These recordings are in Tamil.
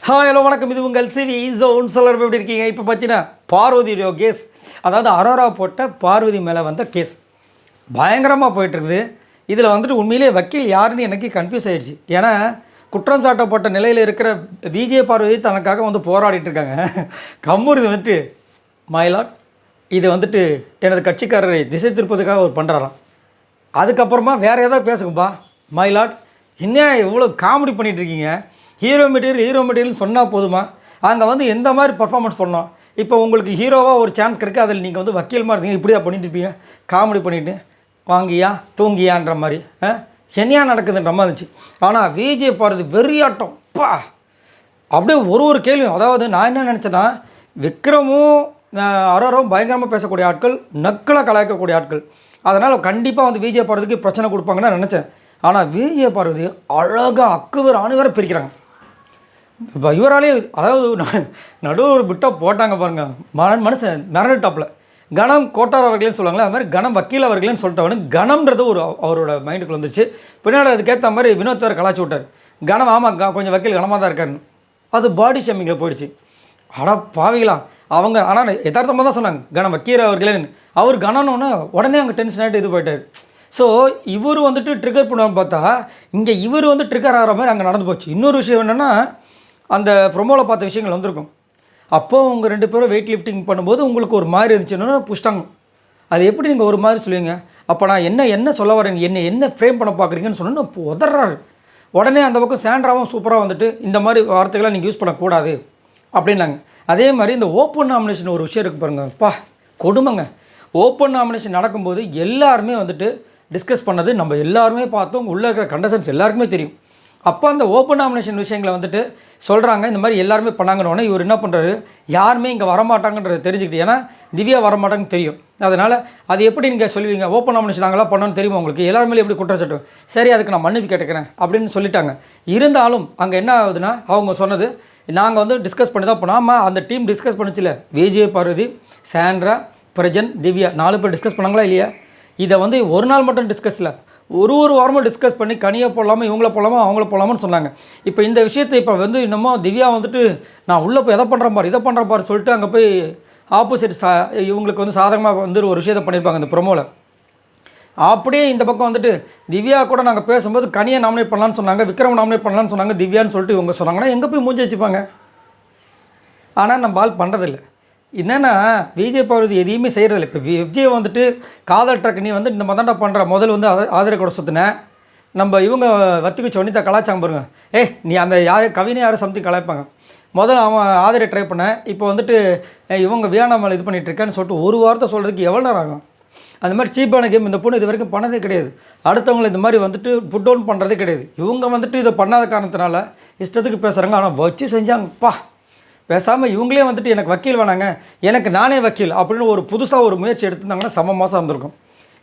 ஹாய் ஹலோ வணக்கம். இது உங்கள் சிவி ஜோன் சொல்லர். எப்படி இருக்கீங்க? இப்போ பார்த்தீங்கன்னா பார்வதியோட கேஸ், அதாவது அரோரா போட்ட பார்வதி மேலே வந்த கேஸ் பயங்கரமாக போயிட்டுருக்குது. இதில் வந்துட்டு உண்மையிலே வக்கீல் யாருன்னு எனக்கு கன்ஃபியூஸ் ஆகிடுச்சு. ஏன்னா குற்றம் சாட்டப்பட்ட நிலையில் இருக்கிற விஜய் பார்வதி தனக்காக வந்து போராடிட்டு இருக்காங்க. கம்மூர் வந்துட்டு மயிலாட் இது வந்துட்டு எனது கட்சிக்காரரை திசை திருப்பதுக்காக அவர் பண்ணுறாராம். அதுக்கப்புறமா வேறு ஏதாவது பேசுங்கப்பா மயிலாட், இன்னும் எவ்வளோ காமெடி பண்ணிகிட்ருக்கீங்க. ஹீரோ மெட்டீரியல்னு சொன்னால் போதுமா? அங்கே வந்து எந்த மாதிரி பர்ஃபார்மன்ஸ் பண்ணோம். இப்போ உங்களுக்கு ஹீரோவாக ஒரு சான்ஸ் கிடைக்கு, அதில் நீங்கள் வந்து வக்கீல் மாதிரி இருந்தீங்க, இப்படியா பண்ணிட்டு இருப்பீங்க, காமெடி பண்ணிவிட்டு வாங்கியா தூங்கியான்ற மாதிரி என்னையா நடக்குதுன்ற மாதிரி இருந்துச்சு. ஆனால் விஜய் பார்வதி வெறியாட்டம் பா, அப்படியே ஒரு கேள்வியும். அதாவது நான் என்ன நினச்சேன்னா, விக்ரமும் அரோராவும் பயங்கரமாக பேசக்கூடிய ஆட்கள், நக்கலை கலாய்க்கக்கூடிய ஆட்கள், அதனால் கண்டிப்பாக வந்து விஜய் பார்வதிக்கு பிரச்சனை கொடுப்பாங்கன்னு நினச்சேன். ஆனால் விஜய் பார்வதி அழகாக அக்குவர் அணுவரை பிரிக்கிறாங்க. இப்போ இவராலே, அதாவது நடுவு ஒரு பிட்டாக போட்டாங்க பாருங்கள், மனுஷன் மிரண்டுட்டாப்பில். கணம் கோட்டார் அவர்களேன்னு சொல்லுவாங்களே, அது மாதிரி கணம் வக்கீல் அவர்களேன்னு சொல்லிட்டவனு கணம்ன்றது ஒரு அவரோட மைண்டுக்குள்ள வந்துருச்சு. பின்னாடி அதுக்கேற்ற மாதிரி வினோத் வேறு கலாச்சி விட்டார். கணம் ஆமாம் கொஞ்சம் வக்கீல் கனமாக தான் இருக்காருன்னு. அது பாடி ஷேமிங்கில் போயிடுச்சு. ஆனால் பாவிக்கலாம் அவங்க. ஆனால் யதார்த்தமாக தான் சொன்னாங்க கணம் வக்கீல் அவர்களேன்னு. அவர் கணனோன்னு உடனே அங்கே டென்ஷன் ஆகிட்டு இது போயிட்டார். ஸோ இவர் வந்துட்டு ட்ரிகர் பண்ணுவான்னு பார்த்தா இங்கே இவர் வந்து ட்ரிகர் ஆகிற மாதிரி அங்கே நடந்து போச்சு. இன்னொரு விஷயம் என்னென்னா, அந்த ப்ரொமோவில் பார்த்த விஷயங்கள் வந்திருக்கும். அப்போது உங்கள் 2 பேரும் வெயிட் லிஃப்டிங் பண்ணும்போது உங்களுக்கு ஒரு மாதிரி இருந்துச்சுன்னா புஷ்டாங்க. அது எப்படி நீங்கள் ஒரு மாதிரி சொல்லுவீங்க? அப்போ நான் என்ன சொல்ல வரேன், என்ன ஃப்ரேம் பண்ண பார்க்குறீங்கன்னு சொன்னோன்னு உதறாரு. உடனே அந்த பக்கம் சாண்ட்ராவும் சூப்பராக வந்துட்டு இந்த மாதிரி வார்த்தைகளை நீங்கள் யூஸ் பண்ணக்கூடாது அப்படின்னாங்க. அதே மாதிரி இந்த ஓப்பன் நாமினேஷன் ஒரு விஷயம் இருக்குது பாருங்கள், பா கொடுமைங்க. ஓப்பன் நாமினேஷன் நடக்கும்போது எல்லாருமே வந்துட்டு டிஸ்கஸ் பண்ணது நம்ம எல்லாருமே பார்த்தோம், உள்ளே இருக்கிற கண்டஸ்டன்ஸ் எல்லாருக்குமே தெரியும். அப்போ அந்த ஓப்பன் நாமினேஷன் விஷயங்களை வந்துட்டு சொல்கிறாங்க, இந்த மாதிரி எல்லாருமே பண்ணாங்கன்னொன்னே இவர் என்ன பண்ணுறாரு, யாருமே இங்கே வரமாட்டாங்கன்றது தெரிஞ்சுக்கிட்டு, ஏன்னா திவ்யா வரமாட்டாங்கன்னு தெரியும். அதனால் அது எப்படி நீங்கள் சொல்லுவீங்க, ஓப்பன் நாமினேஷன் நாங்களாம் பண்ணணும்னு தெரியுமா உங்களுக்கு, எல்லாருமே எப்படி குற்றச்சாட்டு, சரி அதுக்கு நான் மன்னிப்பு கேட்டுக்கிறேன் அப்படின்னு சொல்லிட்டாங்க. இருந்தாலும் அங்கே என்ன ஆகுதுன்னா, அவங்க சொன்னது நாங்கள் வந்து டிஸ்கஸ் பண்ணி தான் போனோம். ஆமாம், அந்த டீம் டிஸ்கஸ் பண்ணிச்சுல, விஜய் பார்வதி, சாண்ட்ரா, பிரஜன், திவ்யா 4 பேர் டிஸ்கஸ் பண்ணாங்களா இல்லையா? இதை வந்து ஒரு நாள் மட்டும் டிஸ்கஸில் ஒரு வாரமும் டிஸ்கஸ் பண்ணி கனியை போடலாமல், இவங்கள போடலாமா, அவங்கள போடலாமான்னு சொன்னாங்க. இப்போ இந்த விஷயத்தை இப்போ வந்து இன்னமும் திவ்யா வந்துட்டு நான் உள்ளே போய் எதை பண்ணுற பாரு, இதை பண்ணுற பாரு சொல்லிட்டு அங்கே போய் ஆப்போசிட் இவங்களுக்கு வந்து சாதகமாக வந்து ஒரு விஷயத்தை பண்ணியிருப்பாங்க இந்த ப்ரொமோவில். அப்படியே இந்த பக்கம் வந்துட்டு திவ்யா கூட நாங்கள் பேசும்போது கனியை நாமினேட் பண்ணலான்னு சொன்னாங்க, விக்ரம் நாமினேட் பண்ணலான்னு சொன்னாங்க, திவ்யான்னு சொல்லிட்டு இவங்க சொன்னாங்கன்னா எங்கே போய் மூஞ்சி வச்சுப்பாங்க. ஆனால் நம்ம ஆள் பண்ணுறதில்லை. என்னென்னா விஜய் பார்வதி எதையுமே செய்கிறதில்ல. இப்போ விஜய் வந்துட்டு காதல் ட்ரக் நீ வந்து இந்த மதாண்டா பண்ணுற முதல் வந்து ஆதரவு கூட சுற்றினேன். நம்ம இவங்க வத்திக்குச்சு வனிதா கலாச்சாரம் பாருங்க, நீ அந்த கவினை யாரும் சம்திங் கலாய்ப்பாங்க. முதல்ல அவன் ஆதரவை ட்ரை பண்ணேன், இப்போ வந்துட்டு இவங்க வியானா மேலே இது பண்ணிகிட்ருக்கேன்னு சொல்லிட்டு ஒரு வார்த்தை சொல்கிறதுக்கு எவ்வளோ நேரம் ஆகும்? அந்த மாதிரி சீப்பான கேம் இந்த பொண்ணு இது வரைக்கும் பண்ணதே கிடையாது. அடுத்தவங்களை இந்த மாதிரி வந்துட்டு புட் டவுன் பண்ணுறதே கிடையாது. இவங்க வந்துட்டு இதை பண்ணாத காரணத்தினால இஷ்டத்துக்கு பேசுகிறாங்க. ஆனால் வச்சு செஞ்சாங்கப்பா. பேசாமல் இவங்களே வந்துட்டு எனக்கு வக்கீல் வேணாங்க, எனக்கு நானே வக்கீல் அப்படின்னு ஒரு புதுசாக ஒரு முயற்சி எடுத்துருந்தாங்கன்னா செம்ம மாதம் இருந்திருக்கும்.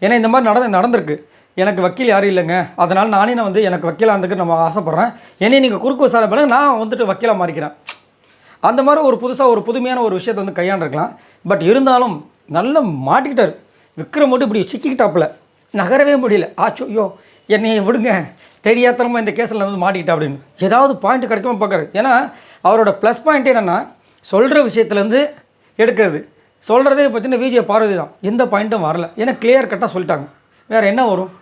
ஏன்னா இந்த மாதிரி நடந்திருக்கு. எனக்கு வக்கீல் யாரும் இல்லைங்க, அதனால் நானே நான் வந்து எனக்கு வக்கீலாக இருந்துக்கு நம்ம ஆசைப்பட்றேன், என்னையை நீங்கள் குறுக்கு விசாரணை பண்ண நான் வந்துட்டு வக்கீலாக மாறிக்கிறேன். அந்த மாதிரி ஒரு புதுசாக ஒரு புதுமையான ஒரு விஷயத்தை வந்து கையாண்டிருக்கலாம். பட் இருந்தாலும் நல்லா மாட்டிக்கிட்டார் விக்ரம். மட்டும் இப்படி சிக்கிக்கிட்டாப்புல நகரவே முடியல. ஐயோ என்னையை விடுங்க, தெரியாதனமாக இந்த கேஸில் வந்து மாட்டிக்கிட்டா அப்படின்னு ஏதாவது பாயிண்ட் கிடைக்குமா பார்க்குறாரு. ஏன்னா அவரோட ப்ளஸ் பாயிண்ட் என்னென்னா, சொல்கிற விஷயத்துலேருந்து எடுக்கிறது. சொல்கிறதே பார்த்தீங்கன்னா விஜய் பார்வதி தான், எந்த பாயிண்ட்டும் வரல. ஏன்னா கிளியர் கட்டாக சொல்லிட்டாங்க, வேறு என்ன வரும்?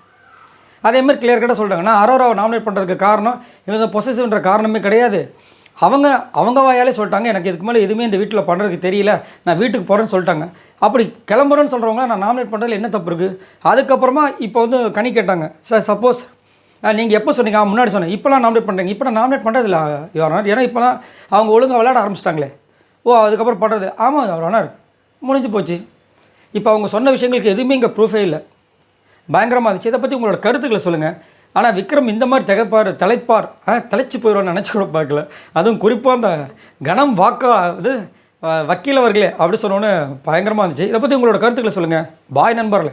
அதேமாதிரி கிளியர் கட்டாக சொல்லிட்டாங்கன்னா அரோராவை நாமினேட் பண்ணுறதுக்கு காரணம் இவங்க பொசசிவ்ன்ற காரணமே கிடையாது. அவங்க வாயாலே சொல்லிட்டாங்க, எனக்கு இதுக்கு மேலே எதுவுமே இந்த வீட்டில் பண்ணுறதுக்கு தெரியல, நான் வீட்டுக்கு போகிறேன்னு சொல்லிட்டாங்க. அப்படி கிளம்புறேன்னு சொல்கிறவங்க நான் நாமினேட் பண்ணுறதுல என்ன தப்பு இருக்குது? அதுக்கப்புறமா இப்போ வந்து கனி கேட்டாங்க, சார் சப்போஸ் நீங்கள் எப்போ சொன்னீங்க, முன்னாடி சொன்னேன், இப்போலாம் நாமினேட் பண்ணுறீங்க, இப்போ நான் நாமினேட் பண்ணுறதில்ல யுவர், ஏன்னா இப்போலாம் அவங்க ஒழுங்காக விளையாட ஆரம்பிச்சிட்டாங்களே. அதுக்கப்புறம் பண்ணுறது. ஆமாம் யுவர், முடிஞ்சு போச்சு. இப்போ அவங்க சொன்ன விஷயங்களுக்கு எதுவுமே இங்கே ப்ரூஃபே இல்லை. பயங்கரமாக இருந்துச்சு. இதை பற்றி உங்களோட கருத்துக்களை சொல்லுங்கள். ஆனால் விக்ரம் இந்த மாதிரி தலைச்சு போயிடுவான்னு நினச்சி கூட பார்க்கல. அதுவும் குறிப்பாக அந்த கணம் இது வக்கீல் அவர்களே அப்படி சொன்னோன்னு பயங்கரமாக இருந்துச்சு. இதை பற்றி உங்களோட கருத்துக்களை சொல்லுங்கள். பாய் நண்பர்களே.